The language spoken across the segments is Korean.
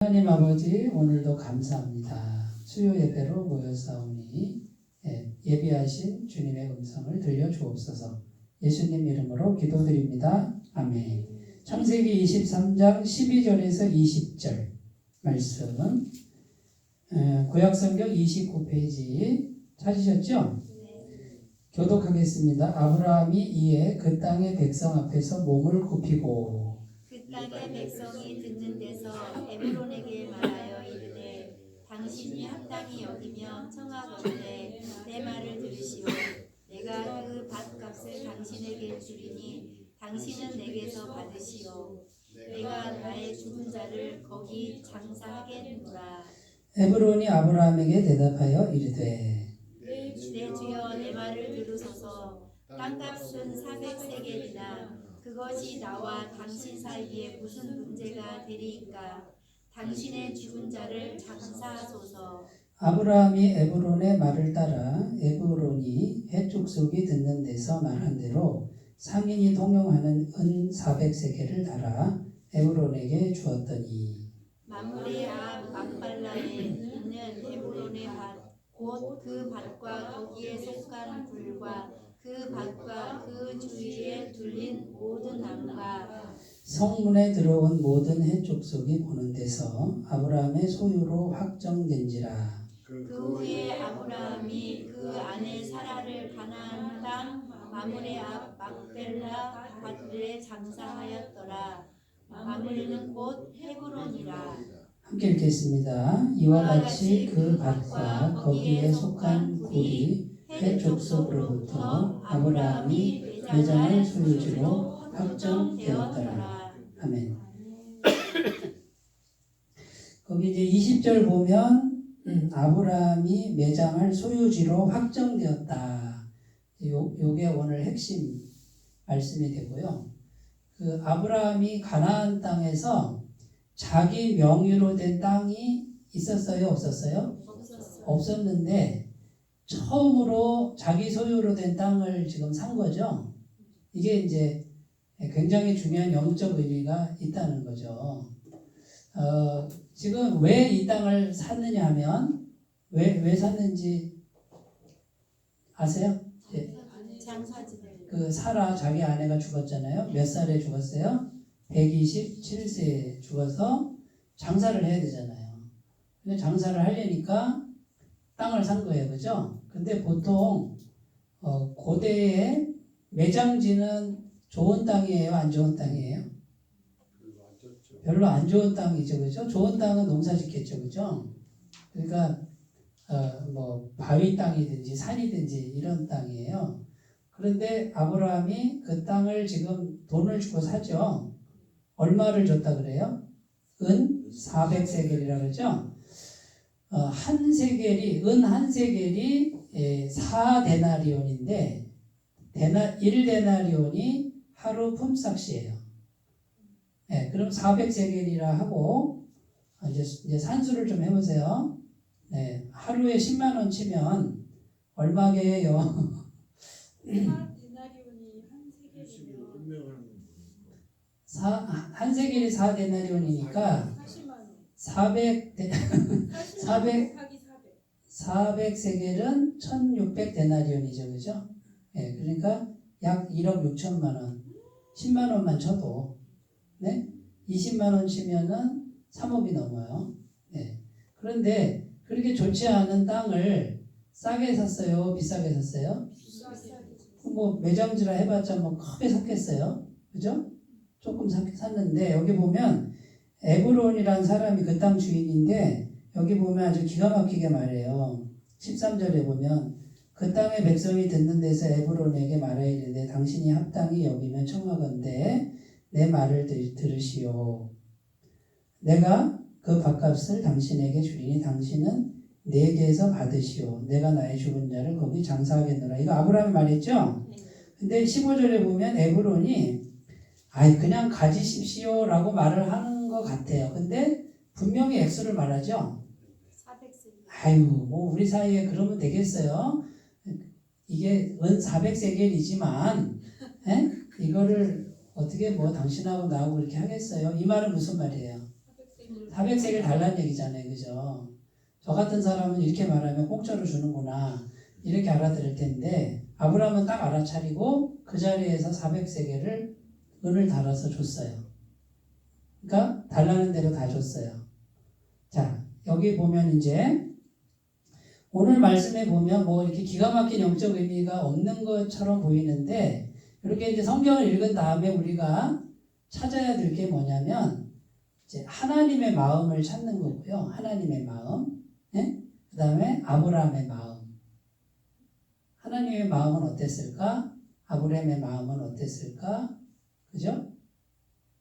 하나님 아버지, 오늘도 감사합니다. 수요 예배로 모여사오니 예비하신 주님의 음성을 들려주옵소서. 예수님 이름으로 기도드립니다. 아멘. 창세기 23장 12절에서 20절 말씀은 구약성경 29페이지 찾으셨죠? 교독하겠습니다. 아브라함이 이에 그 땅의 백성 앞에서 몸을 굽히고 그 땅의 백성이 듣는 데서 에브론에게 말하여 이르되 당신이 합당히 여기며 청하건대 내 말을 들으시오. 내가 그 밭값을 당신에게 주리니 당신은 내게서 받으시오. 내가 나의 죽은 자를 거기 장사하겠노라. 에브론이 아브라함에게 대답하여 이르되 내 주여 내 말을 들으소서. 땅값은 400세겔이나 그것이 나와 당신 사이에 무슨 문제가 되리이까. 당신의 죽은 자를 장사하소서. 아브라함이 에브론의 말을 따라 에브론이 헷 족속이 듣는 데서 말한 대로 상인이 통용하는 은 400세겔을 달아 에브론에게 주었더니 만물의 앞 막발라에 있는 에브론의 밭 곧 그 밭과 거기에 속한 굴과 그 밭과 그 주위에 둘린 모든 나무가 성문에 들어온 모든 헷 족속이 보는 데서 아브라함의 소유로 확정된지라. 그 후에 아브라함이 그 아내 사라를 가나안 땅 마므레 앞 막벨라 밭들에 장사하였더라. 마므레는 곧 헤브론이라. 함께 읽겠습니다. 이와 같이 그 밭과 거기에 속한 굴이 헷 족속으로부터 아브라함이 매장할 소유지로 확정되었더라. 아멘. 거기 이제 20절 보면 아브라함이 매장할 소유지로 확정되었다. 요게 오늘 핵심 말씀이 되고요. 그 아브라함이 가나안 땅에서 자기 명의로 된 땅이 있었어요? 없었어요? 없었는데 처음으로 자기 소유로 된 땅을 지금 산 거죠. 이게 이제 굉장히 중요한 영적 의미가 있다는 거죠. 지금 왜 이 땅을 샀느냐 하면 왜 샀는지 아세요? 그 사라 자기 아내가 죽었잖아요. 몇 살에 죽었어요? 127세에 죽어서 장사를 해야 되잖아요. 근데 장사를 하려니까 땅을 산 거예요. 그죠? 근데 보통 고대의 매장지는 좋은 땅이에요? 안 좋은 땅이에요? 별로 안 좋은 땅이죠. 그죠? 좋은 땅은 농사 짓겠죠. 그죠? 그러니까 뭐 바위 땅이든지 산이든지 이런 땅이에요. 그런데 아브라함이 그 땅을 지금 돈을 주고 사죠. 얼마를 줬다 그래요? 은 400세겔이라고 그러죠? 한 세겔이, 은 한 세겔이 4데나리온인데 1데나리온이 하루 품삯이에요. 네, 그럼 400세겔이라 하고 이제 산수를 좀 해보세요. 네, 하루에 10만 원 치면 얼마게요? 한 세겔이 4데나리온이니까 400세겔은 1600데나리온이죠. 그죠? 네, 그러니까 약 1억 6천만 원. 10만 원만 쳐도 네? 20만 원 치면은 3억이 넘어요. 네. 그런데 그렇게 좋지 않은 땅을 싸게 샀어요? 비싸게 샀어요? 뭐 매장지라 해봤자 뭐 크게 샀겠어요? 그죠? 조금 샀는데 여기 보면 에브론이라는 사람이 그 땅 주인인데 여기 보면 아주 기가 막히게 말해요. 13절에 보면 그 땅의 백성이 듣는 데서 에브론에게 말하이르되 당신이 합당히 여기면 청하건대 내 말을 들으시오. 내가 그 밭값을 당신에게 주리니 당신은 내게서 받으시오. 내가 나의 죽은 자를 거기 장사하겠노라. 이거 아브라함이 말했죠? 근데 15절에 보면 에브론이 그냥 가지십시오 라고 말을 하는 것 같아요. 근데 분명히 액수를 말하죠. 400세겔. 뭐 우리 사이에 그러면 되겠어요. 이게 은 400세겔이지만 이거를 어떻게 뭐 당신하고 나하고 그렇게 하겠어요? 이 말은 무슨 말이에요? 400세겔 달라는 얘기잖아요. 그죠? 저 같은 사람은 이렇게 말하면 공짜로 주는구나. 이렇게 알아들을 텐데 아브라함은 딱 알아차리고 그 자리에서 400세겔을 은을 달아서 줬어요. 그러니까 달라는 대로 다 줬어요. 자, 여기 보면 이제 오늘 말씀에 보면 뭐 이렇게 기가 막힌 영적 의미가 없는 것처럼 보이는데 이렇게 이제 성경을 읽은 다음에 우리가 찾아야 될 게 뭐냐면 이제 하나님의 마음을 찾는 거고요. 하나님의 마음. 네? 그 다음에 아브라함의 마음. 하나님의 마음은 어땠을까? 아브라함의 마음은 어땠을까? 그죠?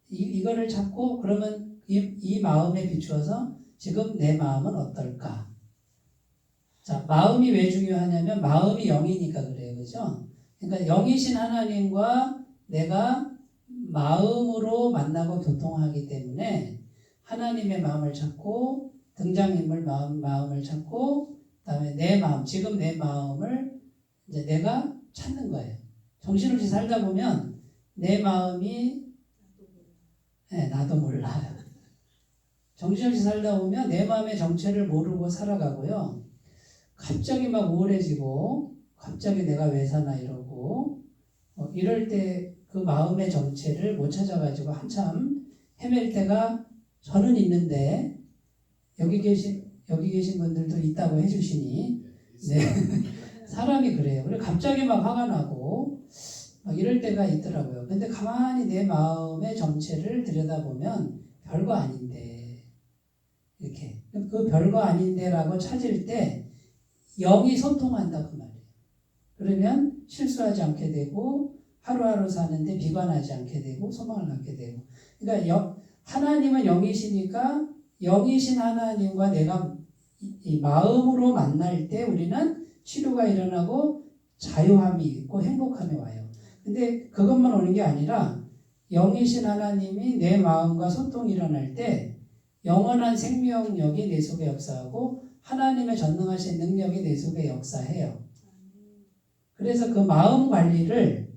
이거를 찾고 그러면 이 마음에 비추어서 지금 내 마음은 어떨까? 자, 마음이 왜 중요하냐면 마음이 영이니까 그래요. 그죠? 그러니까 영이신 하나님과 내가 마음으로 만나고 교통하기 때문에 하나님의 마음을 찾고 등장인물 마음을 찾고 그다음에 내 마음, 지금 내 마음을 이제 내가 찾는 거예요. 정신없이 살다 보면 내 마음이 나도 몰라요. 정신없이 살다 보면 내 마음의 정체를 모르고 살아가고요. 갑자기 막 우울해지고 갑자기 내가 왜 사나 이러고 이럴 때 그 마음의 정체를 못 찾아가지고 한참 헤맬 때가 저는 있는데 여기 계신 분들도 있다고 해주시니 네. 사람이 그래요. 그래 갑자기 막 화가 나고 막 이럴 때가 있더라고요. 근데 가만히 내 마음의 정체를 들여다보면 별거 아닌데 이렇게 그 별거 아닌데라고 찾을 때 영이 소통한다 그 말이에요. 그러면 실수하지 않게 되고 하루하루 사는데 비관하지 않게 되고 소망을 갖게 되고 그러니까 하나님은 영이시니까 영이신 하나님과 내가 이 마음으로 만날 때 우리는 치료가 일어나고 자유함이 있고 행복함이 와요. 근데 그것만 오는 게 아니라 영이신 하나님이 내 마음과 소통이 일어날 때 영원한 생명력이 내 속에 역사하고 하나님의 전능하신 능력이 내 속에 역사해요. 그래서 그 마음 관리를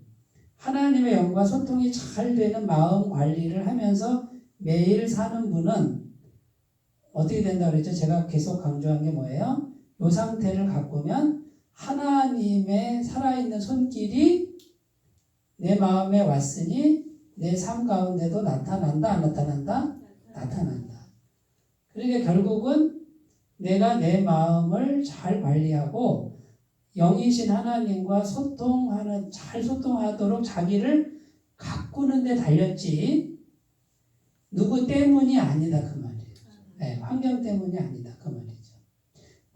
하나님의 영과 소통이 잘 되는 마음 관리를 하면서 매일 사는 분은 어떻게 된다고 그랬죠? 제가 계속 강조한 게 뭐예요? 이 상태를 가꾸면 하나님의 살아있는 손길이 내 마음에 왔으니 내 삶 가운데도 나타난다, 안 나타난다? 나타난다. 그러니까 결국은 내가 내 마음을 잘 관리하고 영이신 하나님과 잘 소통하도록 자기를 가꾸는 데 달렸지 누구 때문이 아니다 그 말이에요. 네, 환경 때문이 아니다 그 말이죠.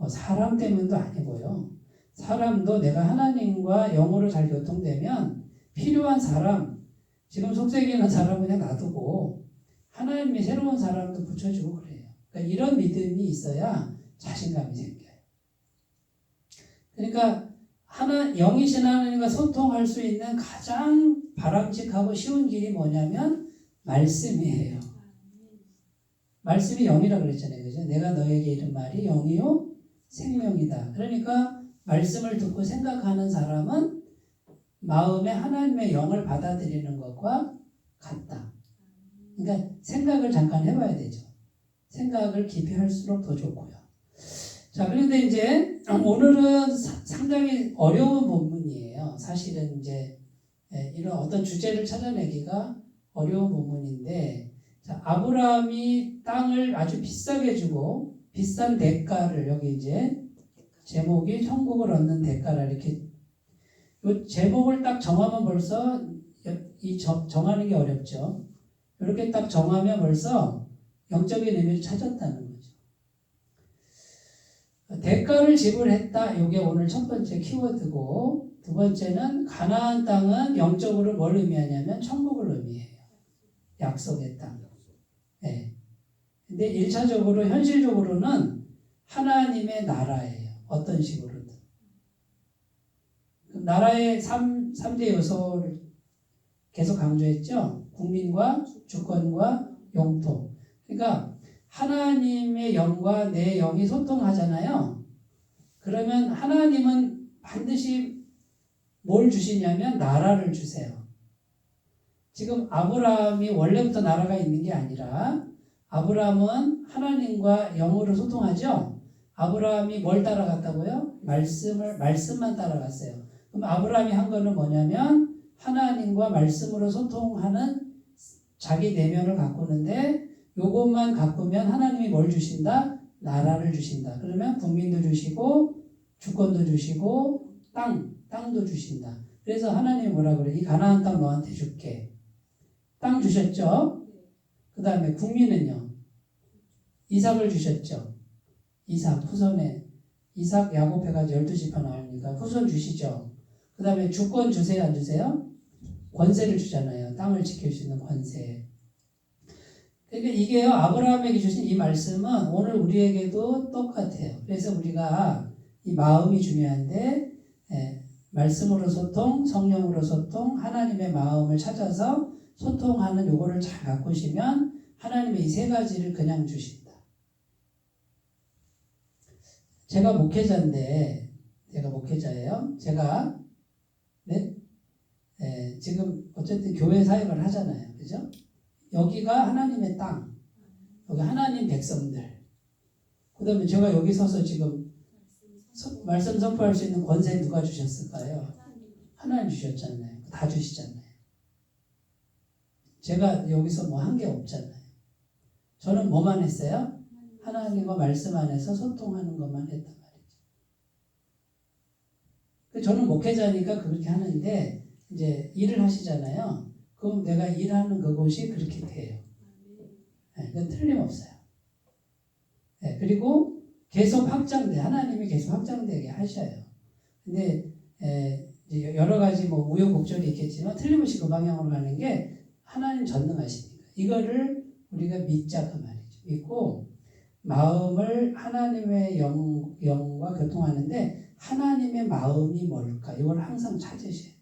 사람 때문도 아니고요. 사람도 내가 하나님과 영으로 잘 교통되면 필요한 사람, 지금 속썩이는 사람 그냥 놔두고 하나님의 새로운 사람도 붙여주고 그래요. 그러니까 이런 믿음이 있어야 자신감이 생겨요. 그러니까 영이신 하나님과 소통할 수 있는 가장 바람직하고 쉬운 길이 뭐냐면 말씀이에요. 말씀이 영이라고 그랬잖아요. 그죠? 내가 너에게 이른 말이 영이요 생명이다. 그러니까 말씀을 듣고 생각하는 사람은 마음에 하나님의 영을 받아들이는 것과 같다. 그러니까 생각을 잠깐 해봐야 되죠. 생각을 깊이 할수록 더 좋고요. 자, 그런데 이제 오늘은 상당히 어려운 본문이에요. 사실은 이제 이런 어떤 주제를 찾아내기가 어려운 본문인데, 자, 아브라함이 땅을 아주 비싸게 주고 비싼 대가를 여기 이제 제목이 천국을 얻는 대가라 이렇게 이 제목을 딱 정하면 벌써 정하는 게 어렵죠. 이렇게 딱 정하면 벌써 영적인 의미를 찾았다는 거죠. 대가를 지불했다. 이게 오늘 첫 번째 키워드고 두 번째는 가나안 땅은 영적으로 뭘 의미하냐면 천국을 의미해요. 약속의 땅. 네. 근데 1차적으로 현실적으로는 하나님의 나라예요. 어떤 식으로든. 나라의 3대 요소를 계속 강조했죠. 국민과 주권과 영토. 그러니까 하나님의 영과 내 영이 소통하잖아요. 그러면 하나님은 반드시 뭘 주시냐면 나라를 주세요. 지금 아브라함이 원래부터 나라가 있는 게 아니라 아브라함은 하나님과 영으로 소통하죠. 아브라함이 뭘 따라갔다고요? 말씀만 따라갔어요. 그럼 아브라함이 한 거는 뭐냐면 하나님과 말씀으로 소통하는 자기 내면을 가꾸는데 요것만 가꾸면 하나님이 뭘 주신다? 나라를 주신다. 그러면 국민도 주시고 주권도 주시고 땅도 주신다. 그래서 하나님이 뭐라 그래? 이 가나안 땅 너한테 줄게. 땅 주셨죠? 그 다음에 국민은요? 이삭을 주셨죠? 이삭 후손에 이삭 야곱 해가지고 12지파 나오니까 후손 주시죠? 그 다음에 주권 주세요 안 주세요? 권세를 주잖아요. 땅을 지킬 수 있는 권세. 그러니까 이게요, 아브라함에게 주신 이 말씀은 오늘 우리에게도 똑같아요. 그래서 우리가 이 마음이 중요한데, 말씀으로 소통, 성령으로 소통, 하나님의 마음을 찾아서 소통하는 요거를 잘 가꾸시면 하나님의 이 세 가지를 그냥 주신다. 제가 목회자예요. 제가 지금 어쨌든 교회 사역을 하잖아요. 그죠? 여기가 하나님의 땅, 여기 하나님 백성들. 그 다음에 제가 여기 서서 지금 말씀 선포할 수 있는 권세 누가 주셨을까요? 하나님 주셨잖아요. 다 주시잖아요. 제가 여기서 뭐 한 게 없잖아요. 저는 뭐만 했어요? 하나님과 말씀 안에서 소통하는 것만 했단 말이죠. 저는 목회자니까 그렇게 하는데 이제 일을 하시잖아요. 그럼 내가 일하는 그곳이 그렇게 돼요. 그건 틀림없어요. 그리고 계속 하나님이 계속 확장되게 하셔요. 근데 이제 여러 가지 뭐 우여곡절이 있겠지만 틀림없이 그 방향으로 가는 게 하나님 전능하시니까 이거를 우리가 믿자 그 말이죠. 믿고 마음을 하나님의 영과 교통하는데 하나님의 마음이 뭘까? 이걸 항상 찾으셔야 돼요.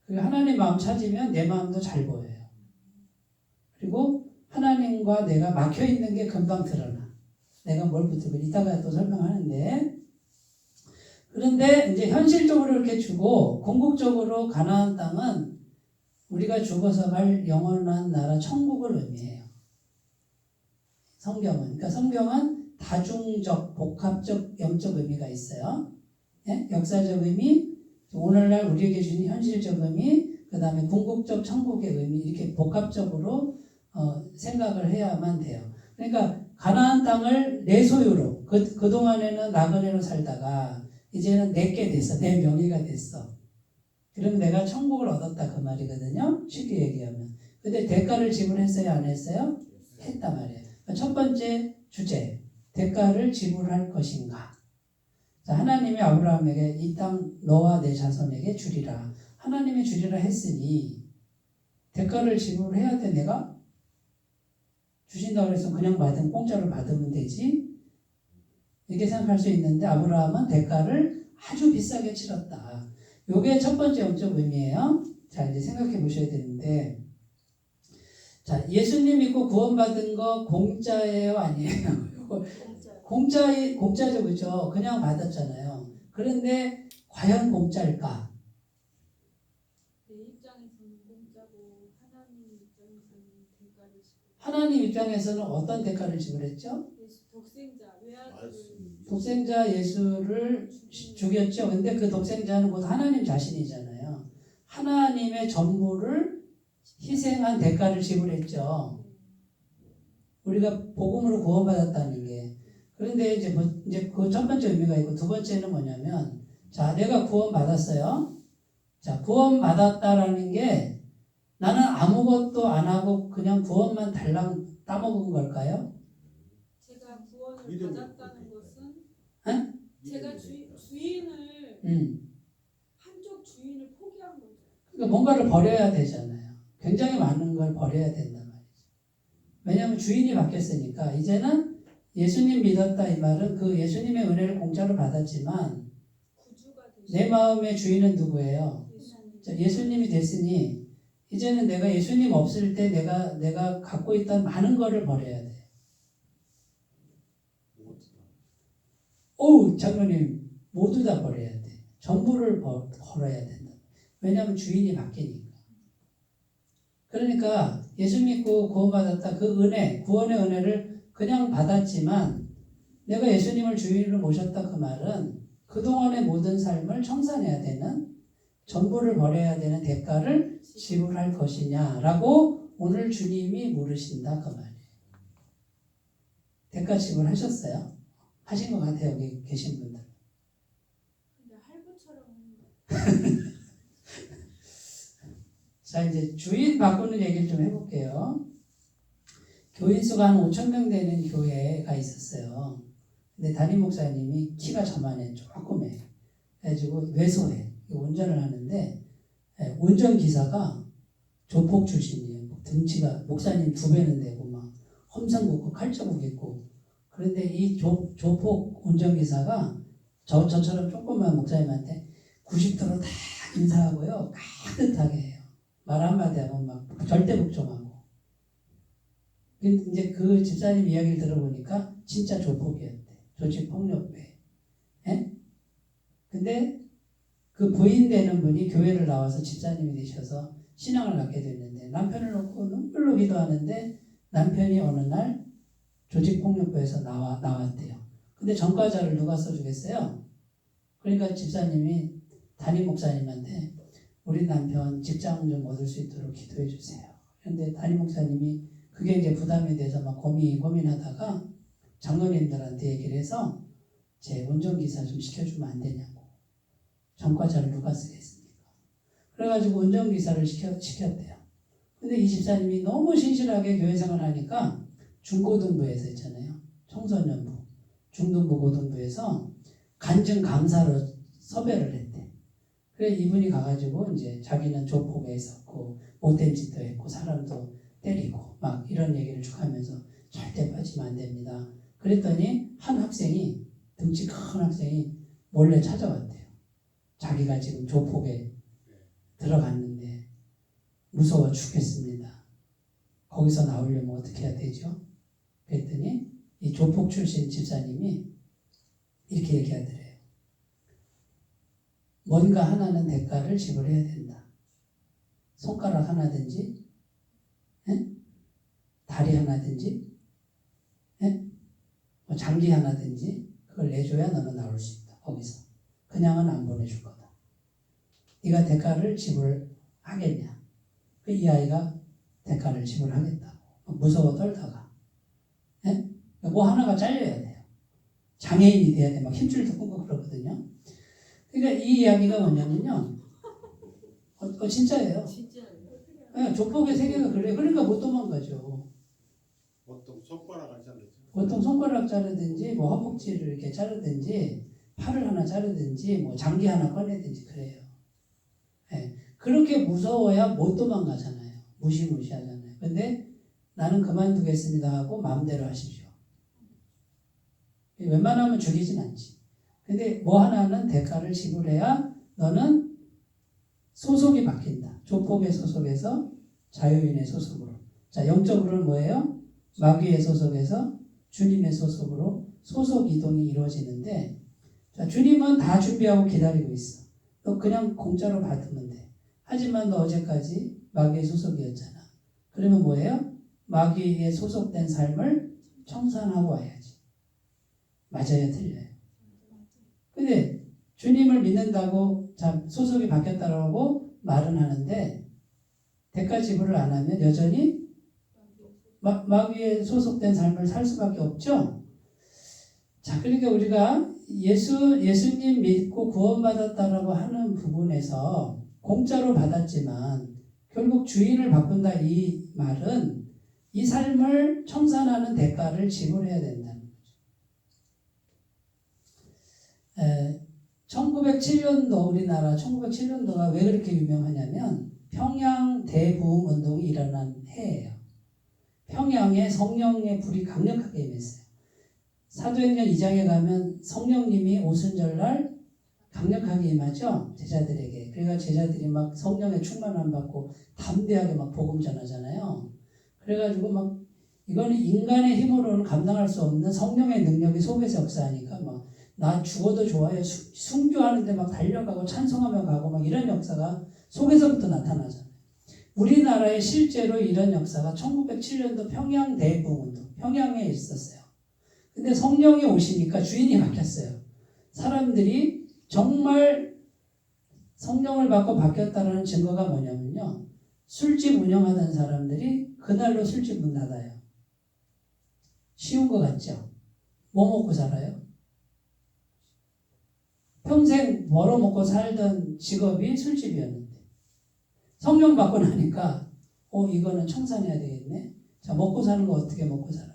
그리고 하나님 마음 찾으면 내 마음도 잘 보여요. 그리고 하나님과 내가 막혀있는 게 금방 드러나. 내가 뭘 붙들고 이따가 또 설명하는데, 그런데 이제 현실적으로 이렇게 주고 궁극적으로 가나안 땅은 우리가 죽어서 갈 영원한 나라 천국을 의미해요. 성경은. 그러니까 성경은 다중적, 복합적, 영적 의미가 있어요. 역사적 의미, 오늘날 우리에게 주는 현실적 의미, 그 다음에 궁극적 천국의 의미, 이렇게 복합적으로 생각을 해야만 돼요. 그러니까 가나안 땅을 내 소유로, 그동안에는 나그네로 살다가 이제는 내게 됐어. 내 명의가 됐어. 그럼 내가 천국을 얻었다 그 말이거든요. 쉽게 얘기하면. 근데 대가를 지불했어요? 안 했어요? 했단 말이에요. 그러니까 첫 번째 주제, 대가를 지불할 것인가. 자, 하나님이 아브라함에게 이 땅 너와 내 자손에게 주리라. 하나님이 주리라 했으니 대가를 지불해야 돼. 내가 주신다고 해서 그냥 공짜로 받으면 되지. 이렇게 생각할 수 있는데 아브라함은 대가를 아주 비싸게 치렀다. 요게 첫 번째 영적 의미예요. 자, 이제 생각해 보셔야 되는데, 자, 예수님 믿고 구원받은 거 공짜예요? 아니에요? 공짜죠, 그죠? 그냥 받았잖아요. 그런데 과연 공짜일까? 내 입장에서는 공짜고 하나님 입장에서는 대가를 지불. 하나님 입장에서는 어떤 대가를 지불했죠? 독생자 외아들. 독생자 예수를 죽였죠. 근데 그 독생자는 곧 하나님 자신이잖아요. 하나님의 전부를 희생한 대가를 지불했죠. 우리가 복음으로 구원받았다는 게. 그런데 이제 그 첫 번째 의미가 있고 두 번째는 뭐냐면, 자, 내가 구원받았어요. 자, 구원받았다라는 게 나는 아무것도 안 하고 그냥 구원만 달랑 따먹은 걸까요? 제가 구원을 받았다는 것은 응? 제가 주인을 한쪽 주인을 포기한 거죠. 그러니까 뭔가를 버려야 되잖아요. 굉장히 많은 걸 버려야 된단 말이죠. 왜냐하면 주인이 바뀌었으니까. 이제는 예수님 믿었다 이 말은 그 예수님의 은혜를 공짜로 받았지만 내 마음의 주인은 누구예요? 예수님이 됐으니 이제는 내가 예수님 없을 때 내가 갖고 있던 많은 거를 버려야 돼. 장로님 모두 다 버려야 돼. 전부를 벌어야 된다. 왜냐하면 주인이 바뀌니까. 그러니까 예수 믿고 구원받았다 그 은혜, 구원의 은혜를 그냥 받았지만 내가 예수님을 주인으로 모셨다 그 말은 그동안의 모든 삶을 청산해야 되는 전부를 버려야 되는 대가를 지불할 것이냐라고 오늘 주님이 물으신다 그 말이에요. 대가 지불하셨어요? 하신 것 같아요. 여기 계신 분들. 근데 할부처럼 자, 이제 주인 바꾸는 얘기를 좀 해볼게요. 교인 수가 한 5,000명 되는 교회가 있었어요. 근데 담임 목사님이 키가 저만해, 조그매. 그래가지고 외소해. 운전을 하는데, 운전기사가 조폭 출신이에요. 등치가 목사님 2배는 되고, 막, 험상 긋고 칼자국 있고. 그런데 이 조폭 운전기사가 저처럼 조그만 목사님한테 90도로 다 인사하고요. 따뜻하게 해요. 말 한마디 하면 막 절대 복종하고. 이제 그 집사님 이야기를 들어보니까 진짜 조폭이었대. 조직폭력배. 예? 근데 그 부인 되는 분이 교회를 나와서 집사님이 되셔서 신앙을 갖게 됐는데 남편을 놓고 눈물로 기도하는데 남편이 어느 날 조직폭력배에서 나왔대요. 근데 전과자를 누가 써주겠어요? 그러니까 집사님이 담임 목사님한테 우리 남편 직장 좀 얻을 수 있도록 기도해 주세요. 그런데 담임 목사님이 그게 이제 부담이 돼서 막 고민하다가 장로님들한테 얘기를 해서 제 운전기사 좀 시켜주면 안 되냐고. 전과자를 누가 쓰겠습니까? 그래가지고 운전기사를 시켰대요. 근데 이 집사님이 너무 신실하게 교회 생활하니까 중고등부에서 있잖아요. 청소년부, 중등부, 고등부에서 간증 강사로 섭외를 했대. 그래 이분이 가가지고 이제 자기는 조폭에 있었고 못된 짓도 했고 사람도 때리고 막 이런 얘기를 쭉 하면서 절대 빠지면 안 됩니다. 그랬더니 한 학생이 등치 큰 학생이 몰래 찾아왔대요. 자기가 지금 조폭에 들어갔는데 무서워 죽겠습니다. 거기서 나오려면 어떻게 해야 되죠? 그랬더니 이 조폭 출신 집사님이 이렇게 얘기하더래요. 뭔가 하나는 대가를 지불해야 된다. 손가락 하나든지 다리 하나든지 뭐 장기 하나든지 그걸 내줘야 너는 나올 수 있다. 거기서. 그냥은 안 보내줄 거다. 네가 대가를 지불하겠냐. 이 아이가 대가를 지불하겠다고. 무서워 떨다가. 뭐 하나가 잘려야 돼요. 장애인이 돼야 돼. 막 힘줄도 끊고 그러거든요. 그러니까 이 이야기가 뭐냐면요. 진짜예요. 조폭의 세계가 그래요. 그러니까 못 도망가죠. 보통 손가락을 자르죠. 보통 손가락 자르든지 뭐 허벅지를 이렇게 자르든지 팔을 하나 자르든지 뭐 장기 하나 꺼내든지 그래요. 네. 그렇게 무서워야 못 도망가잖아요. 무시무시하잖아요. 근데 나는 그만두겠습니다 하고 마음대로 하십시오. 웬만하면 죽이진 않지. 근데 뭐 하나는 대가를 지불해야 너는 소속이 바뀐다. 조폭의 소속에서 자유인의 소속으로. 자, 영적으로는 뭐예요? 마귀의 소속에서 주님의 소속으로 소속 이동이 이루어지는데, 자, 주님은 다 준비하고 기다리고 있어. 너 그냥 공짜로 받으면 돼. 하지만 너 어제까지 마귀의 소속이었잖아. 그러면 뭐예요? 마귀에 소속된 삶을 청산하고 와야지. 맞아요, 틀려요? 근데 주님을 믿는다고 자, 소속이 바뀌었다고 말은 하는데 대가 지불을 안 하면 여전히 마귀에 소속된 삶을 살 수밖에 없죠. 자, 그러니까 우리가 예수님 믿고 구원받았다라고 하는 부분에서 공짜로 받았지만 결국 주인을 바꾼다 이 말은 이 삶을 청산하는 대가를 지불해야 된다는 거죠. 1907년도 우리나라 1907년도가 왜 그렇게 유명하냐면 평양 대부흥 운동이 일어난 해예요. 평양에 성령의 불이 강력하게 임했어요. 사도행전 2장에 가면 성령님이 오순절날 강력하게 임하죠. 제자들에게. 그러니까 제자들이 막 성령의 충만함 받고 담대하게 막 복음 전하잖아요. 그래가지고 막 이거는 인간의 힘으로는 감당할 수 없는 성령의 능력이 속에서 역사하니까 막 나 죽어도 좋아요. 순교하는데 막 달려가고 찬송하며 가고 막 이런 역사가 속에서부터 나타나잖아요. 우리나라에 실제로 이런 역사가 1907년도 평양 대부흥운동, 평양에 있었어요. 근데 성령이 오시니까 주인이 바뀌었어요. 사람들이 정말 성령을 받고 바뀌었다는 증거가 뭐냐면요. 술집 운영하던 사람들이 그날로 술집 문 닫아요. 쉬운 거 같죠? 뭐 먹고 살아요? 평생 벌어먹고 살던 직업이 술집이었는데 성령 받고 나니까 이거는 청산해야 되겠네. 자, 먹고 사는 거 어떻게 먹고 살아요?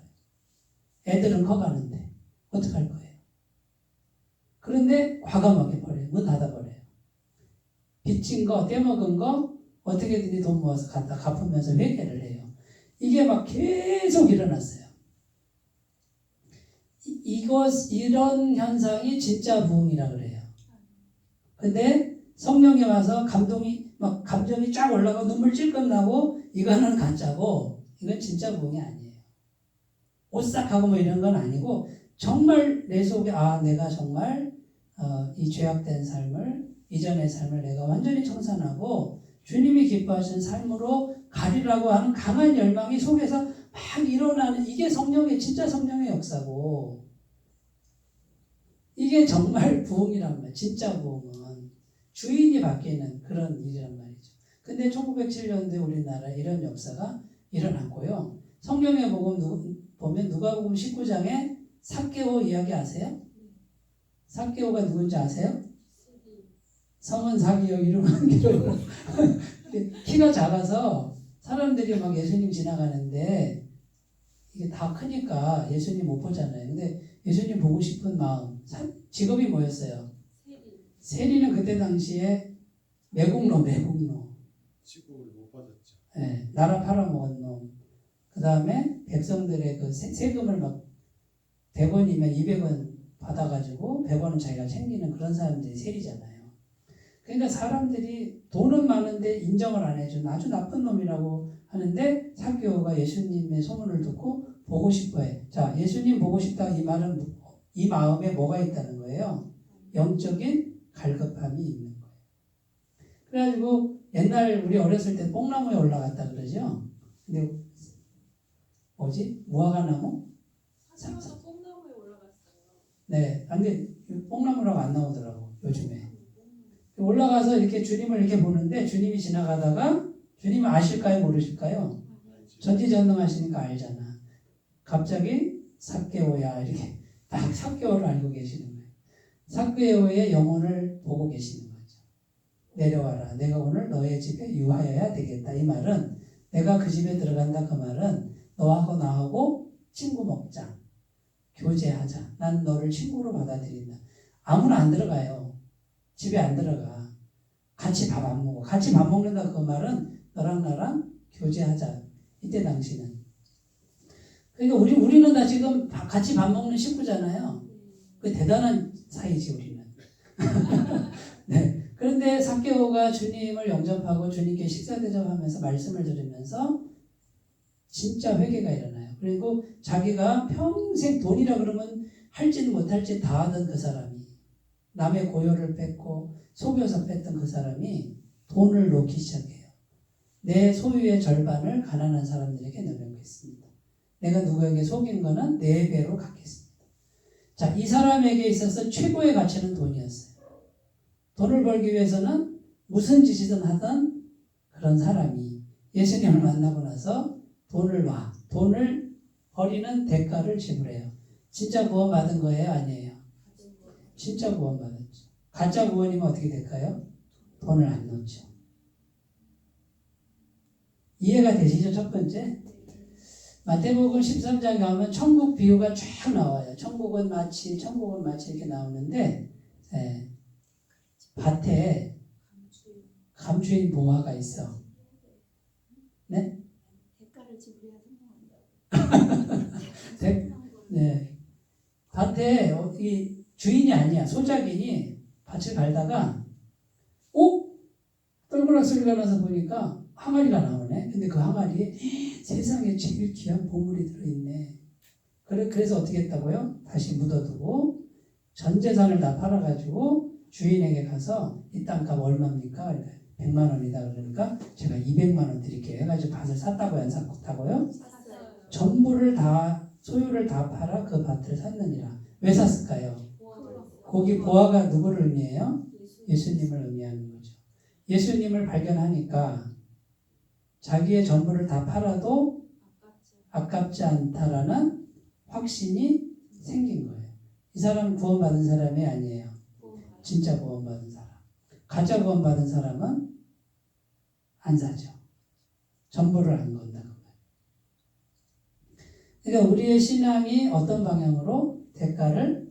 애들은 커가는데 어떡할 거예요? 그런데 과감하게 버려요. 문 닫아버려요. 빚진 거, 떼먹은 거 어떻게든지 돈 모아서 갖다 갚으면서 회개를 해요. 이게 막 계속 일어났어요. 이런 현상이 진짜 부흥이라 그래요. 근데 성령이 와서 감정이 쫙 올라가고 눈물 찔끔 나고 이거는 가짜고 이건 진짜 부흥이 아니에요. 오싹하고 뭐 이런 건 아니고 정말 내 속에 내가 정말 이 죄악된 삶을 이전의 삶을 내가 완전히 청산하고 주님이 기뻐하시는 삶으로 가리라고 하는 강한 열망이 속에서 막 일어나는 이게 진짜 성령의 역사고 이게 정말 부흥이란 말이에요. 진짜 부흥은 주인이 바뀌는 그런 일이란 말이죠. 근데 1907년도에 우리나라에 이런 역사가 일어났고요. 성경에 보면 누가복음 19장에 삭개오 이야기 아세요? 삭개오가 누군지 아세요? 성은 사기요 이름은 기로 키가 작아서 사람들이 막 예수님 지나가는데 이게 다 크니까 예수님 못 보잖아요. 근데 예수님 보고 싶은 마음 직업이 뭐였어요? 세리는 그때 당시에 매국노 치국을 못 받았죠. 네, 나라 팔아먹은 놈. 그 다음에 백성들의 그 세금을 막 100원이면 200원 받아가지고 100원은 자기가 챙기는 그런 사람들이 세리잖아요. 그러니까 사람들이 돈은 많은데 인정을 안 해준 아주 나쁜 놈이라고 하는데 삭개오가 예수님의 소문을 듣고 보고 싶어해. 자, 예수님 보고 싶다 이 말은 이 마음에 뭐가 있다는 거예요? 영적인 갈급함이 있는 거예요. 그래가지고 옛날 우리 어렸을 때 뽕나무에 올라갔다 그러죠. 근데 무화과나무? 사실은 뽕나무에 올라갔어요. 네, 근데 뽕나무라고 안 나오더라고 요즘에. 올라가서 이렇게 주님을 이렇게 보는데 주님이 지나가다가 주님은 아실까요? 모르실까요? 전지전능하시니까 알잖아. 갑자기 삭개오야 이렇게 딱 삭개오를 알고 계시는 거예요. 삭개오의 영혼을 보고 계시는 거죠. 내려와라. 내가 오늘 너의 집에 유하여야 되겠다. 이 말은 내가 그 집에 들어간다. 그 말은 너하고 나하고 친구 먹자. 교제하자. 난 너를 친구로 받아들인다. 아무나 안 들어가요. 집에 안 들어가. 같이 밥 안 먹어. 같이 밥 먹는다. 그 말은 너랑 나랑 교제하자. 이때 당시는. 그러니까 우리는 다 지금 같이 밥 먹는 식구잖아요. 그 대단한 사이지 우리는. 네. 그런데 삭개오가 주님을 영접하고 주님께 식사 대접하면서 말씀을 들으면서 진짜 회개가 일어나요. 그리고 자기가 평생 돈이라 그러면 할지는 못할지 다 하던 그 사람이 남의 고요를 뺏고 속여서 뺐던 그 사람이 돈을 놓기 시작해요. 내 소유의 절반을 가난한 사람들에게 내놓겠습니다. 내가 누구에게 속인 거는 4배로 갚겠습니다. 자, 이 사람에게 있어서 최고의 가치는 돈이었어요. 돈을 벌기 위해서는 무슨 짓이든 하던 그런 사람이 예수님을 만나고 나서 돈을 버리는 대가를 지불해요. 진짜 구원받은 거예요? 아니에요? 진짜 구원받았죠. 가짜 구원이면 어떻게 될까요? 돈을 안 넣죠. 이해가 되시죠? 첫 번째. 마태복음 13장에 가면 천국 비유가 쫙 나와요. 천국은 마치 이렇게 나오는데 밭에 감추인 보화가 있어. 네? 대가를 지불해야 성공한다. 네. 밭에 이 주인이 아니야. 소작인이 밭을 갈다가 떨그락 소리가 나서 보니까 항아리가 나오네. 근데 그 항아리에 세상에 제일 귀한 보물이 들어있네. 그래서 어떻게 했다고요? 다시 묻어두고 전 재산을 다 팔아가지고 주인에게 가서 이 땅값 얼마입니까? 그러니까 100만 원이다 그러니까 제가 200만 원 드릴게요 해가지고 밭을 샀다고요 안 샀다고요? 샀어요. 전부를 다 소유를 다 팔아 그 밭을 샀느니라. 왜 샀을까요? 거기 보아가 누구를 의미해요? 예수님을 의미하는 거죠. 예수님을 발견하니까 자기의 전부를 다 팔아도 아깝지 않다라는 확신이 생긴 거예요. 이 사람은 구원받은 사람이 아니에요. 진짜 구원받은 사람. 가짜 구원받은 사람은 안 사죠. 전부를 안 건다. 그러니까 우리의 신앙이 어떤 방향으로 대가를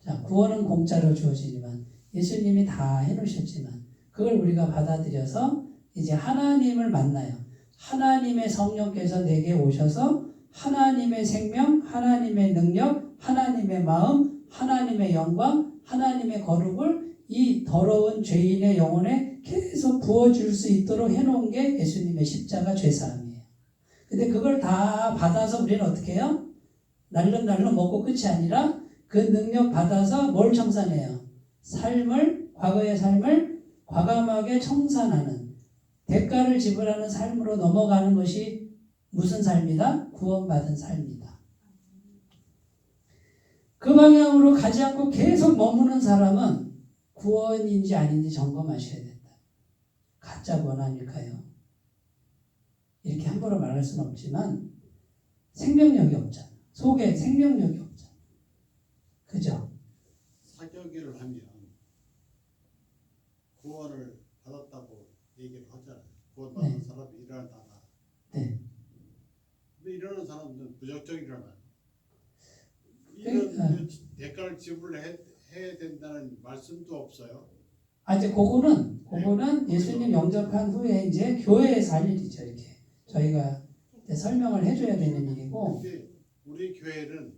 자, 구원은 공짜로 주어지지만 예수님이 다 해놓으셨지만 그걸 우리가 받아들여서 이제 하나님을 만나요. 하나님의 성령께서 내게 오셔서 하나님의 생명, 하나님의 능력, 하나님의 마음, 하나님의 영광, 하나님의 거룩을 이 더러운 죄인의 영혼에 계속 부어줄 수 있도록 해놓은 게 예수님의 십자가 죄사함이에요. 근데 그걸 다 받아서 우리는 어떻게 해요? 날름날름 먹고 끝이 아니라 그 능력 받아서 뭘 청산해요? 과거의 삶을 과감하게 청산하는 대가를 지불하는 삶으로 넘어가는 것이 무슨 삶이다? 구원받은 삶이다. 그 방향으로 가지 않고 계속 머무는 사람은 구원인지 아닌지 점검하셔야 된다. 가짜 구원 아닐까요? 이렇게 함부로 말할 수는 없지만 생명력이 없잖아. 속에 생명력이 없잖아. 그죠? 사교기를 하면 구원을 받았다고 얘기를 하잖아요. 구원받은 네. 사람이 일어나다가. 네. 근데 이러는 사람들은 부적절히 일어나요. 그러니까. 이런 대가를 지불해야 된다는 말씀도 없어요. 이제 그거는 예수님 영접한 후에 이제 교회에서 할 일이죠. 이렇게 저희가 이제 설명을 해줘야 되는 일이고. 근데 우리 교회는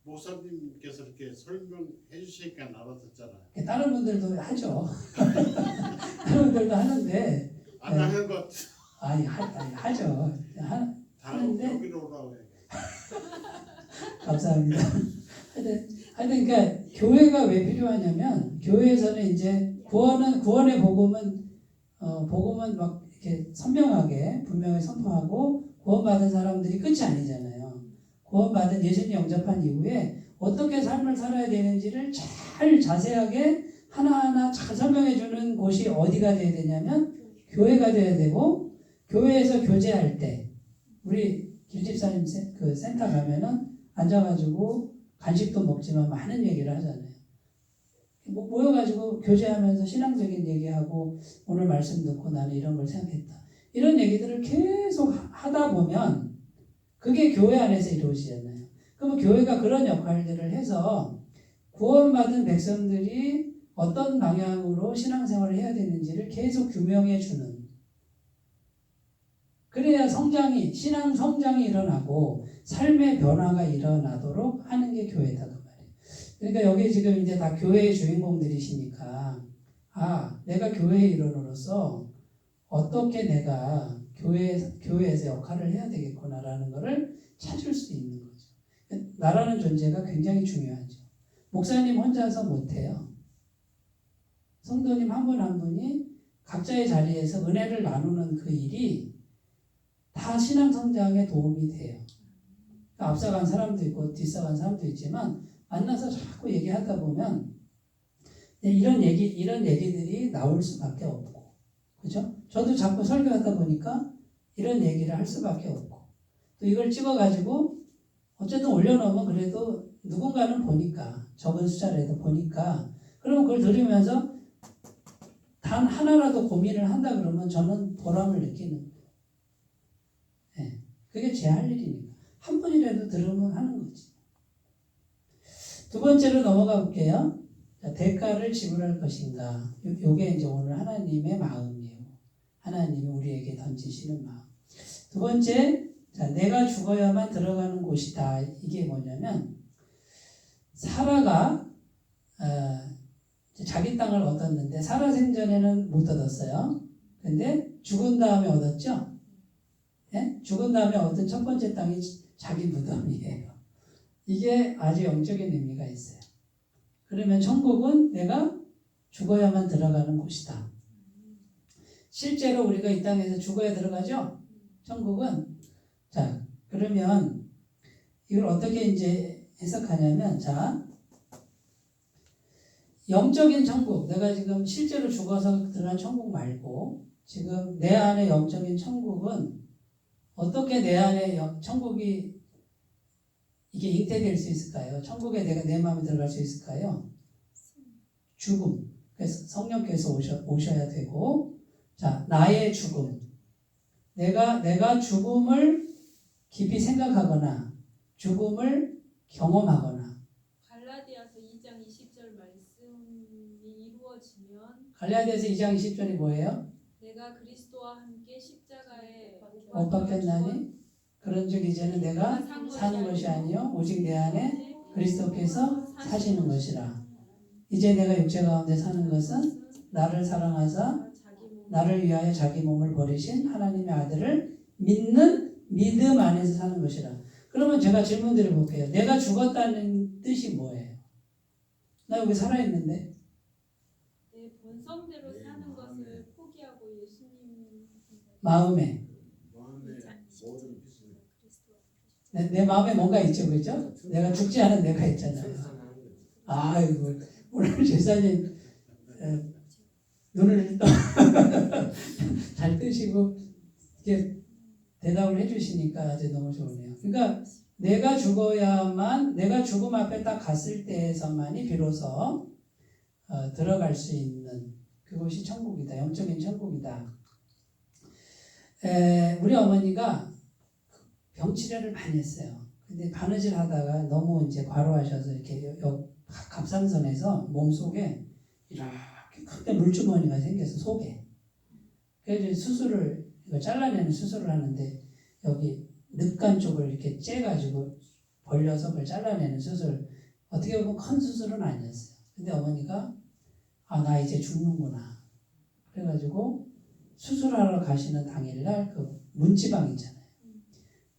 목사님께서 이렇게 설명해 주시니까 알아듣잖아요. 다른 분들도 하죠. 다른 분들도 하는데 안 하는 것. 아니 하죠. 하는데 여기로 오라고 해요. 감사합니다. 하여튼 그러니까 교회가 왜 필요하냐면 교회에서는 이제 구원의 복음은 막 이렇게 선명하게 분명히 선포하고 구원받은 사람들이 끝이 아니잖아요. 구원받은 예수님 영접한 이후에 어떻게 삶을 살아야 되는지를 잘 자세하게 하나하나 잘 설명해 주는 곳이 어디가 돼야 되냐면 교회가 돼야 되고 교회에서 교제할 때 우리 길집사님 그 센터 가면은 앉아가지고 간식도 먹지만 많은 얘기를 하잖아요. 모여가지고 교제하면서 신앙적인 얘기하고 오늘 말씀 듣고 나는 이런 걸 생각했다. 이런 얘기들을 계속 하다 보면 그게 교회 안에서 이루어지잖아요. 그러면 교회가 그런 역할들을 해서 구원받은 백성들이 어떤 방향으로 신앙생활을 해야 되는지를 계속 규명해 주는 그래야 신앙 성장이 일어나고 삶의 변화가 일어나도록 하는 게 교회다 그 말이에요. 그러니까 여기 지금 이제 다 교회의 주인공들이시니까 내가 교회의 일원으로서 어떻게 내가 교회에서 역할을 해야 되겠구나라는 것을 찾을 수 있는 거죠. 나라는 존재가 굉장히 중요하죠. 목사님 혼자서 못해요. 성도님 한 분 한 분이 각자의 자리에서 은혜를 나누는 그 일이 다 신앙 성장에 도움이 돼요. 앞서간 사람도 있고 뒤서간 사람도 있지만 만나서 자꾸 얘기하다 보면 이런 얘기들이 나올 수밖에 없고, 그죠? 저도 자꾸 설교하다 보니까 이런 얘기를 할 수밖에 없고, 또 이걸 찍어가지고 어쨌든 올려놓으면 그래도 누군가는 보니까 적은 숫자라도 보니까 그러면 그걸 들으면서 단 하나라도 고민을 한다 그러면 저는 보람을 느끼는 거예요. 네, 그게 제 할 일이니까 한 번이라도 들으면 하는 거지. 두 번째로 넘어가 볼게요. 자, 대가를 지불할 것인가. 요게 이제 오늘 하나님의 마음이에요. 하나님이 우리에게 던지시는 마음. 두 번째, 자, 내가 죽어야만 들어가는 곳이다. 이게 뭐냐면 사라가 자기 땅을 얻었는데 사라 생전에는 못 얻었어요. 근데 죽은 다음에 얻었죠. 네? 죽은 다음에 얻은 첫 번째 땅이 자기 무덤이에요. 이게 아주 영적인 의미가 있어요. 그러면 천국은 내가 죽어야만 들어가는 곳이다. 실제로 우리가 이 땅에서 죽어야 들어가죠? 천국은. 자, 그러면 이걸 어떻게 이제 해석하냐면, 자, 영적인 천국, 내가 지금 실제로 죽어서 들어간 천국 말고 지금 내 안에 영적인 천국은 어떻게 내 안에 천국이 이게 잉태될 수 있을까요? 천국에 내가 내 마음에 들어갈 수 있을까요? 죽음. 그래서 성령께서 오셔야 되고, 자, 나의 죽음. 내가 죽음을 깊이 생각하거나 죽음을 경험하거나. 갈라디아서 2장 20절 말씀이 이루어지면 갈라디아서 2장 20절이 뭐예요? 내가 그리스도와 함께 십자가에 못 박혔나니? 그런즉 이제는 내가 사는 것이 아니요 오직 내 안에 그리스도께서 사시는 것이라. 이제 내가 육체 가운데 사는 것은 나를 사랑하사 나를 위하여 자기 몸을 버리신 하나님의 아들을 믿는 믿음 안에서 사는 것이라. 그러면 제가 질문 드려볼게요. 내가 죽었다는 뜻이 뭐예요? 나 여기 살아있는데. 내 본성대로 사는 것을 포기하고 예수님 마음에. 내 마음에 뭔가 있죠, 그죠? 내가 죽지 않은 내가 있잖아요. 아이고, 오늘 제사님 눈을 잘 뜨시고 이렇게 대답을 해주시니까 아주 너무 좋으네요. 그러니까 내가 죽어야만, 내가 죽음 앞에 딱 갔을 때에서만이 비로소 들어갈 수 있는 그곳이 천국이다. 영적인 천국이다. 우리 어머니가 병치료를 많이 했어요. 근데 바느질 하다가 너무 이제 과로하셔서 이렇게 갑상선에서 몸속에 이렇게 큰 물주머니가 생겨서 속에. 그래서 수술을, 이거 잘라내는 수술을 하는데 여기 늑간 쪽을 이렇게 째가지고 벌려서 그걸 잘라내는 수술. 어떻게 보면 큰 수술은 아니었어요. 근데 어머니가 나 이제 죽는구나. 그래가지고 수술하러 가시는 당일날 그 문지방 있잖아요.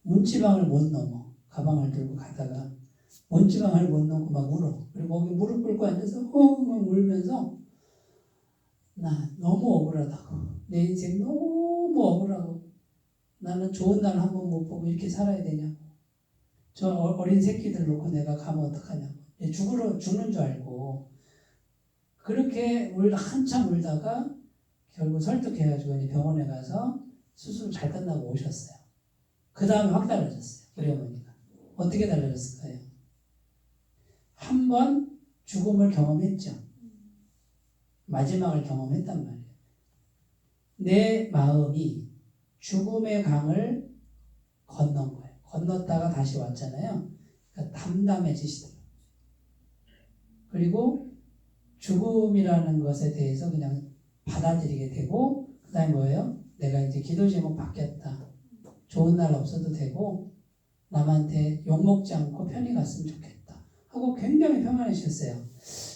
문지방을 못 넘어. 가방을 들고 가다가 문지방을 못 넘고 막 울어. 그리고 거기 무릎 꿇고 앉아서 막 울면서 나 너무 억울하다고. 내 인생 너무 억울하고 나는 좋은 날 한 번 못 보고 이렇게 살아야 되냐고. 저 어린 새끼들 놓고 내가 가면 어떡하냐고. 죽는 줄 알고 그렇게 한참 울다가 결국 설득해가지고 병원에 가서 수술 잘 끝나고 오셨어요. 그 다음에 확 달라졌어요. 우리 어머니가. 어떻게 달라졌을까요? 한 번 죽음을 경험했죠. 마지막을 경험했단 말이에요. 내 마음이 죽음의 강을 건넌 거예요. 건넜다가 다시 왔잖아요. 그러니까 담담해지시더라고요. 그리고 죽음이라는 것에 대해서 그냥 받아들이게 되고, 그 다음에 뭐예요? 내가 이제 기도 제목 바뀌었다. 좋은 날 없어도 되고 남한테 욕먹지 않고 편히 갔으면 좋겠다 하고 굉장히 평안해지셨어요.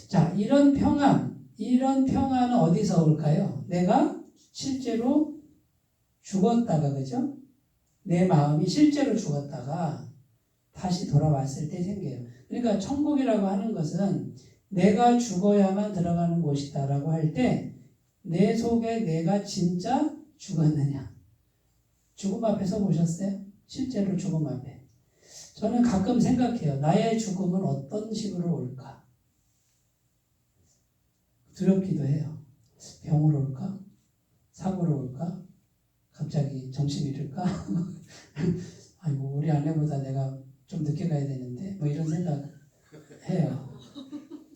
자, 이런 평안은 어디서 올까요? 내가 실제로 죽었다가, 그죠? 내 마음이 실제로 죽었다가 다시 돌아왔을 때 생겨요. 그러니까 천국이라고 하는 것은 내가 죽어야만 들어가는 곳이다라고 할 때 내 속에 내가 진짜 죽었느냐. 죽음 앞에 서 보셨어요? 실제로 죽음 앞에. 저는 가끔 생각해요. 나의 죽음은 어떤 식으로 올까? 두렵기도 해요. 병으로 올까? 사고로 올까? 갑자기 정신 잃을까? 아이고, 우리 아내보다 내가 좀 늦게 가야 되는데 뭐 이런 생각 해요.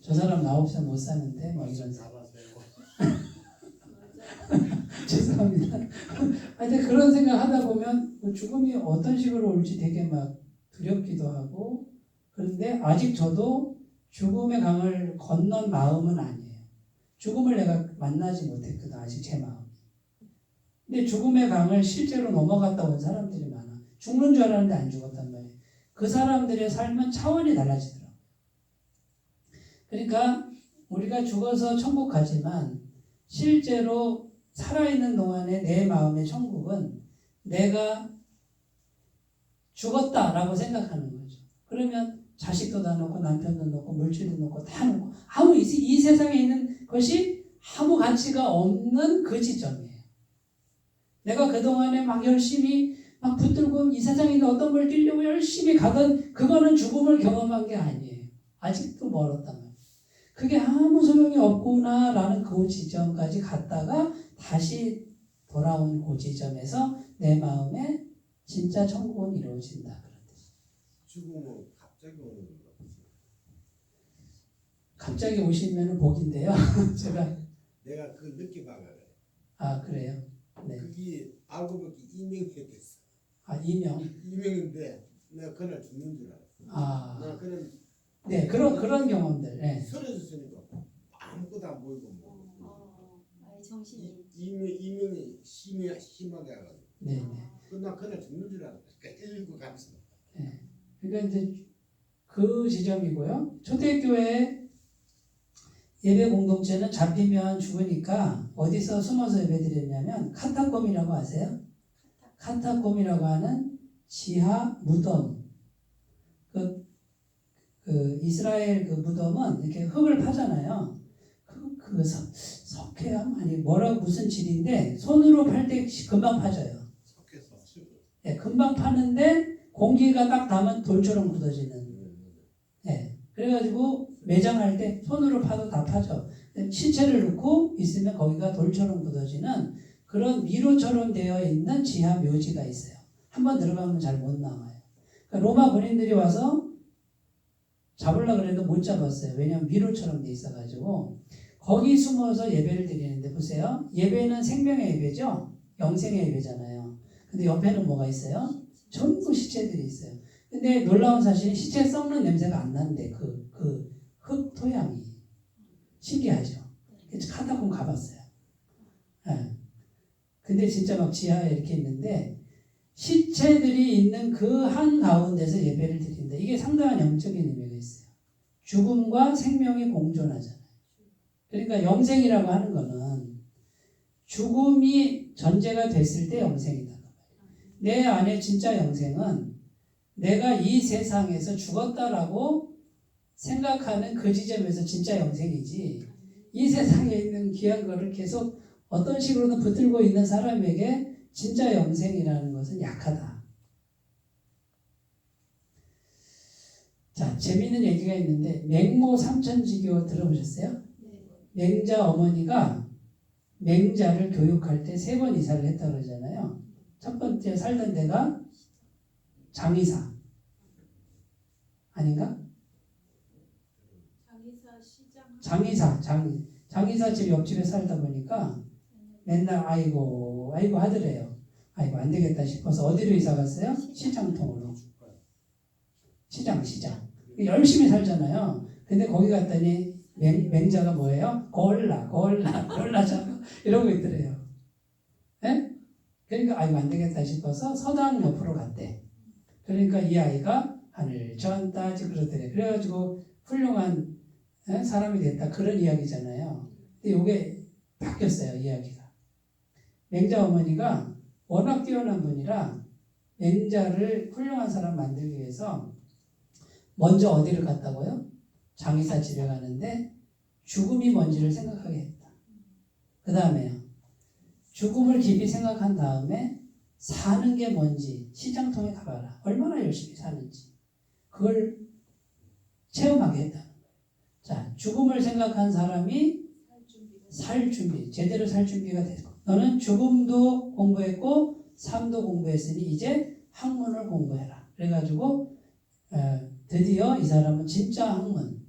저 사람 나 없으면 못 사는데 뭐 이런 생각. 죄송합니다. 근데 그런 생각 하다 보면 죽음이 어떤 식으로 올지 되게 막 두렵기도 하고, 그런데 아직 저도 죽음의 강을 건넌 마음은 아니에요. 죽음을 내가 만나지 못했거든, 아직 제 마음이. 근데 죽음의 강을 실제로 넘어갔다 온 사람들이 많아. 죽는 줄 알았는데 안 죽었단 말이에요. 그 사람들의 삶은 차원이 달라지더라고요. 그러니까 우리가 죽어서 천국 가지만 실제로 살아있는 동안에 내 마음의 천국은 내가 죽었다라고 생각하는 거죠. 그러면 자식도 다 놓고 남편도 놓고 물질도 놓고 다 놓고 이 세상에 있는 것이 아무 가치가 없는 그 지점이에요. 내가 그동안에 막 열심히 막 붙들고 이 세상에 있는 어떤 걸 뛰려고 열심히 가던 그거는 죽음을 경험한 게 아니에요. 아직도 멀었단 말이에요. 그게 아무 소용이 없구나라는 그 지점까지 갔다가 다시 돌아온 그 지점에서 내 마음에 진짜 천국은 이루어진다. 그런 뜻이에요. 죽음은 갑자기 오는 거. 갑자기 오시면 복인데요. 제가 내가 그걸 늦게 봐가 그래. 아 그래요. 네. 그게 알고 보니 이명이 됐어. 아 이명. 이명인데 내가 그날 죽는 줄 알았어. 아 나 그는 네, 그런 경험들. 네. 쓰러졌으니까 아무것도 안 보이고 뭐. 아이 정신이. 이명이 심하게 하거든. 네, 네. 나 그날 죽는 줄 알았어. 그러니까 119 갔어. 네. 그러니까 이제 그 지점이고요. 초대교회 예배 공동체는 잡히면 죽으니까 어디서 숨어서 예배드렸냐면 카타콤이라고 아세요? 카타콤이라고 하는 지하 무덤. 그 이스라엘 그 무덤은 이렇게 흙을 파잖아요. 그 석회암 아니 뭐라고 무슨 질인데 손으로 팔 때 금방 파져요. 석회서. 예, 금방 파는데 공기가 딱 닿으면 돌처럼 굳어지는. 예, 그래가지고 매장할 때 손으로 파도 다 파져. 시체를 넣고 있으면 거기가 돌처럼 굳어지는 그런 미로처럼 되어 있는 지하 묘지가 있어요. 한번 들어가면 잘 못 나와요. 그러니까 로마 군인들이 와서 잡으려고 그래도 못 잡았어요. 왜냐하면 미로처럼 돼 있어가지고 거기 숨어서 예배를 드리는데 보세요. 예배는 생명의 예배죠. 영생의 예배잖아요. 근데 옆에는 뭐가 있어요? 전부 시체들이 있어요. 근데 놀라운 사실은 시체 썩는 냄새가 안 나는데 그 흙 토양이 신기하죠. 카타콤 가봤어요. 네. 근데 진짜 막 지하에 이렇게 있는데 시체들이 있는 그 한 가운데서 예배를 드린다. 이게 상당한 영적인 의미가 있어요. 죽음과 생명이 공존하잖아요. 그러니까 영생이라고 하는 거는 죽음이 전제가 됐을 때 영생이다. 내 안에 진짜 영생은 내가 이 세상에서 죽었다라고 생각하는 그 지점에서 진짜 영생이지, 이 세상에 있는 귀한 거를 계속 어떤 식으로든 붙들고 있는 사람에게 진짜 영생이라는 것은 약하다. 자, 재미있는 얘기가 있는데 맹모 삼천지교 들어보셨어요? 맹자 어머니가 맹자를 교육할 때 3번 이사를 했다고 그러잖아요. 첫 번째 살던 데가 장의사 아닌가? 장의사 집 옆집에 살다 보니까 맨날 아이고 하더래요. 아이고 안 되겠다 싶어서 어디로 이사 갔어요? 시장통으로. 시장. 열심히 살잖아요. 근데 거기 갔더니 맹자가 뭐예요? 골라 자고 이러고 있더래요. 예? 그러니까 아이고 안 되겠다 싶어서 서당 옆으로 갔대. 그러니까 이 아이가 하늘 전 따지 그러더래. 그래가지고 훌륭한 사람이 됐다. 그런 이야기잖아요. 근데 이게 바뀌었어요. 이야기가. 맹자 어머니가 워낙 뛰어난 분이라 맹자를 훌륭한 사람 만들기 위해서 먼저 어디를 갔다고요? 장의사 집에 가는데 죽음이 뭔지를 생각하게 했다. 그 다음에요. 죽음을 깊이 생각한 다음에 사는 게 뭔지 시장통에 가봐라. 얼마나 열심히 사는지. 그걸 체험하게 했다는 거예요. 자, 죽음을 생각한 사람이 살 준비, 제대로 살 준비가 되고, 너는 죽음도 공부했고 삶도 공부했으니 이제 학문을 공부해라. 그래가지고 드디어 이 사람은 진짜 학문,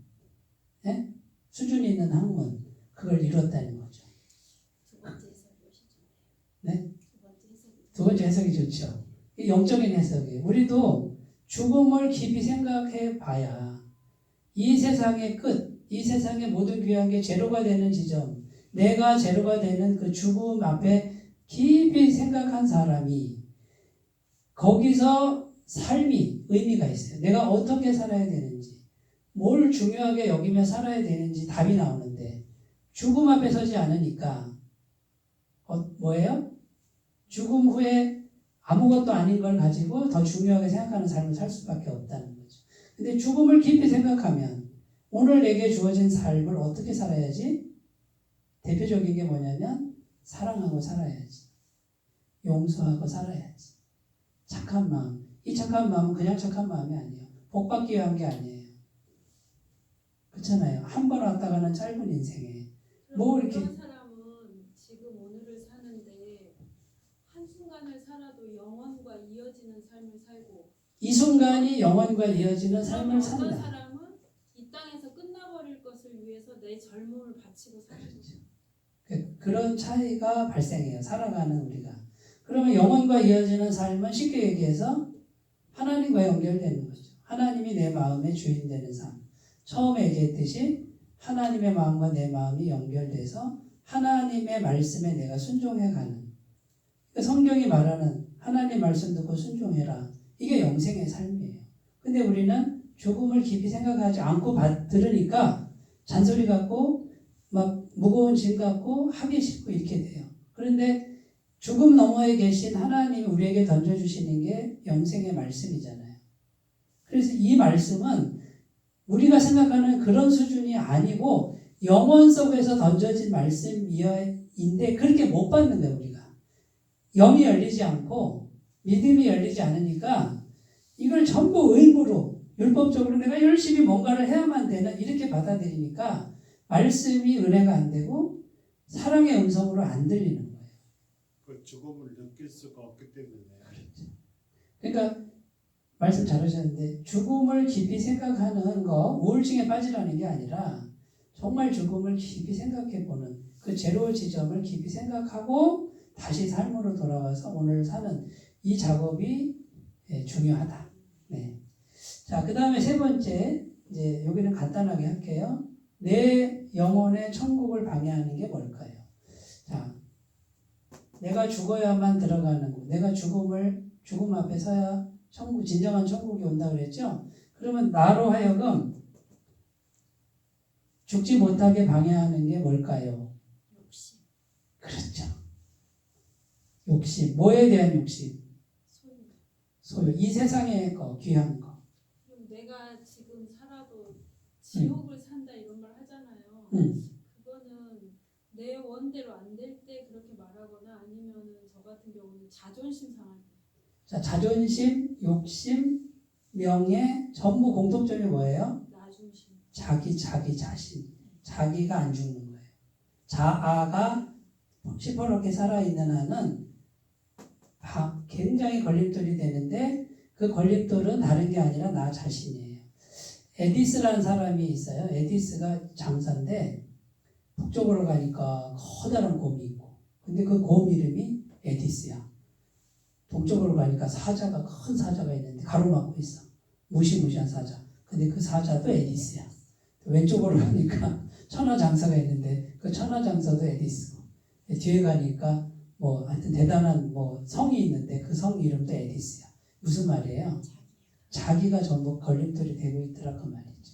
수준이 있는 학문, 그걸 이뤘다는 거죠. 네? 두 번째 해석이 좋죠. 영적인 해석이에요. 우리도 죽음을 깊이 생각해 봐야 이 세상의 끝, 이 세상의 모든 귀한 게 제로가 되는 지점, 내가 제로가 되는 그 죽음 앞에 깊이 생각한 사람이 거기서 삶이 의미가 있어요. 내가 어떻게 살아야 되는지, 뭘 중요하게 여기며 살아야 되는지 답이 나오는데 죽음 앞에 서지 않으니까 뭐예요? 죽음 후에 아무것도 아닌 걸 가지고 더 중요하게 생각하는 삶을 살 수밖에 없다는 거죠. 근데 죽음을 깊이 생각하면 오늘 내게 주어진 삶을 어떻게 살아야지? 대표적인 게 뭐냐면 사랑하고 살아야지. 용서하고 살아야지. 착한 마음. 이 착한 마음은 그냥 착한 마음이 아니에요. 복 받기 위한 게 아니에요. 그렇잖아요. 한 번 왔다가는 짧은 인생에 뭐 이렇게 그런 사람은 지금 오늘을 사는데 한순간을 살아도 영원과 이어지는 삶을 살고 이 순간이 영원과 이어지는 그러면 삶을 어떤 산다. 사람은 이 땅에서 끝나버릴 것을 위해서 내 젊음을 바치고 사는 거죠. 그런 차이가 발생해요. 살아가는 우리가. 그러면 영원과 이어지는 삶은 쉽게 얘기해서 하나님과 연결되는 거죠. 하나님이 내 마음의 주인 되는 삶. 처음에 얘기했듯이 하나님의 마음과 내 마음이 연결돼서 하나님의 말씀에 내가 순종해가는. 성경이 말하는 하나님 말씀 듣고 순종해라. 이게 영생의 삶이에요. 근데 우리는 죽음을 깊이 생각하지 않고 들으니까 잔소리 같고 막 무거운 짐 같고 하기 싫고 이렇게 돼요. 그런데 죽음 너머에 계신 하나님이 우리에게 던져주시는 게 영생의 말씀이잖아요. 그래서 이 말씀은 우리가 생각하는 그런 수준이 아니고 영혼 속에서 던져진 말씀인데 그렇게 못 받는 거예요. 우리가. 영이 열리지 않고 믿음이 열리지 않으니까 이걸 전부 의무로 율법적으로 내가 열심히 뭔가를 해야만 되는 이렇게 받아들이니까 말씀이 은혜가 안 되고 사랑의 음성으로 안 들리는 거예요. 그 죽음을 느낄 수가 없기 때문에. 그러니까 말씀 잘하셨는데 죽음을 깊이 생각하는 거 우울증에 빠지라는 게 아니라 정말 죽음을 깊이 생각해보는 그 제로 지점을 깊이 생각하고 다시 삶으로 돌아와서 오늘 사는 이 작업이 중요하다. 네. 자, 그 다음에 세 번째 이제 여기는 간단하게 할게요. 내 영혼의 천국을 방해하는 게 뭘까요? 자, 내가 죽어야만 들어가는 곳, 내가 죽음 앞에 서야 천국, 진정한 천국이 온다 그랬죠? 그러면 나로 하여금 죽지 못하게 방해하는 게 뭘까요? 욕심, 그렇죠. 욕심. 뭐에 대한 욕심? 소유. 이 세상의 거, 귀한 거. 그럼 내가 지금 살아도 지옥을 산다 이런 말 하잖아요. 음. 그거는 내 원대로 안 될 때 그렇게 말하거나 아니면은 저 같은 경우는 자존심 상할 때. 자, 자존심, 욕심, 명예, 전부 공통점이 뭐예요? 나중심. 자기 자신. 자기가 안 죽는 거예요. 자아가 시퍼렇게 살아있는 한은 굉장히 걸림돌이 되는데 그 걸림돌은 다른 게 아니라 나 자신이에요. 에디스라는 사람이 있어요. 에디스가 장사인데 북쪽으로 가니까 커다란 곰이 있고 근데 그 곰 이름이 에디스야. 동쪽으로 가니까 큰 사자가 있는데 가로막고 있어. 무시무시한 사자. 근데 그 사자도 에디스야. 왼쪽으로 가니까 천하장사가 있는데 그 천하장사도 에디스고 뒤에 가니까 뭐 하여튼 대단한 뭐 성이 있는데 그 성 이름도 에디스야. 무슨 말이에요? 자기가 전부 걸림돌이 되고 있더라 그 말이죠.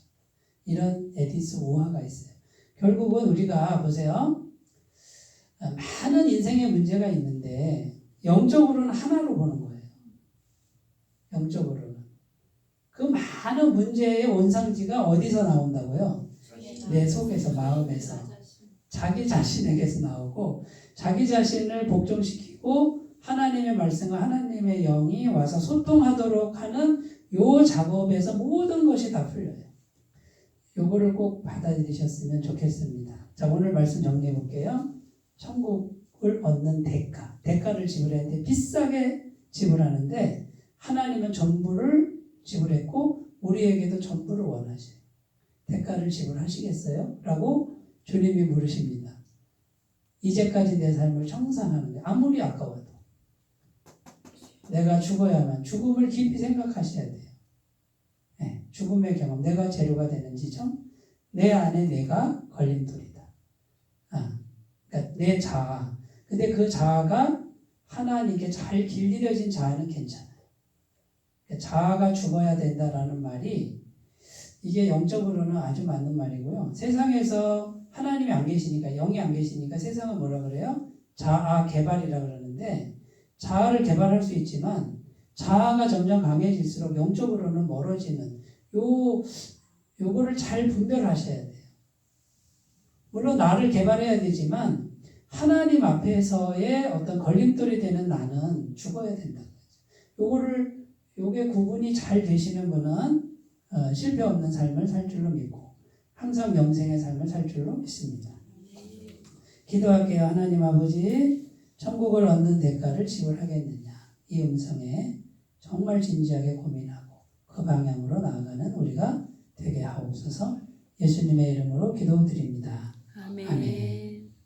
이런 에디스 오화가 있어요. 결국은 우리가 보세요. 많은 인생의 문제가 있는데 영적으로는 하나로 보는 거예요. 영적으로는. 그 많은 문제의 원상지가 어디서 나온다고요? 내 속에서, 마음에서. 자기 자신에게서 나오고 자기 자신을 복종시키고 하나님의 말씀과 하나님의 영이 와서 소통하도록 하는 요 작업에서 모든 것이 다 풀려요. 요거를 꼭 받아들이셨으면 좋겠습니다. 자, 오늘 말씀 정리해 볼게요. 천국을 얻는 대가를 지불했는데 비싸게 지불하는데 하나님은 전부를 지불했고 우리에게도 전부를 원하셔요. 대가를 지불하시겠어요? 라고 주님이 물으십니다. 이제까지 내 삶을 청산하는데 아무리 아까워도 내가 죽어야만 죽음을 깊이 생각하셔야 돼요. 네, 죽음의 경험, 내가 재료가 되는 지점, 내 안에 내가 걸림돌이다. 그러니까 내 자아. 근데 그 자아가 하나님께 잘 길들여진 자아는 괜찮아요. 그러니까 자아가 죽어야 된다라는 말이 이게 영적으로는 아주 맞는 말이고요. 세상에서 하나님이 안 계시니까 영이 안 계시니까 세상은 뭐라 그래요? 자아 개발이라 그러는데 자아를 개발할 수 있지만 자아가 점점 강해질수록 영적으로는 멀어지는 요거를 잘 분별하셔야 돼요. 물론 나를 개발해야 되지만 하나님 앞에서의 어떤 걸림돌이 되는 나는 죽어야 된다. 요게 구분이 잘 되시는 분은 실패 없는 삶을 살 줄로 믿고 항상 영생의 삶을 살 줄로 믿습니다. 기도할게요. 하나님 아버지, 천국을 얻는 대가를 지불하겠느냐. 이 음성에 정말 진지하게 고민하고 그 방향으로 나아가는 우리가 되게 하옵소서. 예수님의 이름으로 기도드립니다.